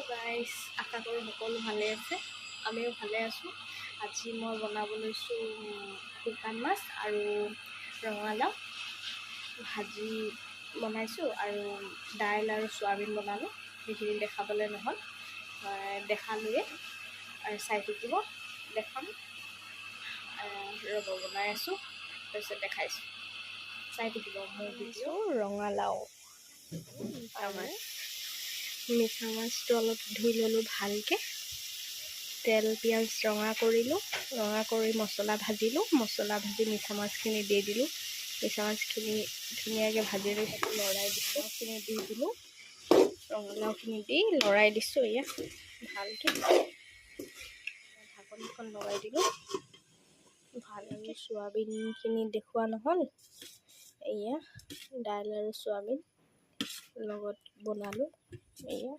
Guys, আশা কৰোঁ সকলো ভালে আছে, আমিও ভালে আছোঁ। আজি মই বনাব লৈছোঁ শুকান মাছ আৰু ৰঙালাও ভাজি বনাইছোঁ আৰু দাইল আৰু চয়াবিন বনালোঁ। সেইখিনি দেখাবলৈ নহ'ল, দেখালোৱে আৰু চাই থাকিব, দেখাম। ৰ'ব বনাই আছোঁ, তাৰপিছত দেখাইছোঁ, চাই থাকিব মোৰ ভিডিঅ'। ৰঙালাও আমাৰ মিছা মাছটো অলপ ধুই ল'লোঁ ভালকৈ, তেল পিঁয়াজ ৰঙা কৰিলোঁ, ৰঙা কৰি মছলা ভাজিলোঁ, মছলা ভাজি মিছা মাছখিনি দি দিলোঁ। মিছা মাছখিনি ধুনীয়াকৈ ভাজি লৈছোঁ, লৰাই দিছোঁ, খিনি দি দিলোঁ, ৰঙালাওখিনি দি লৰাই দিছোঁ। এয়া ভালকৈ ঢাকনিখন লগাই দিলোঁ ভালকৈ। চয়াবিনখিনি দেখুওৱা নহ'ল, এয়া দাইল আৰু চয়াবিন লগত বনালোঁ। এয়া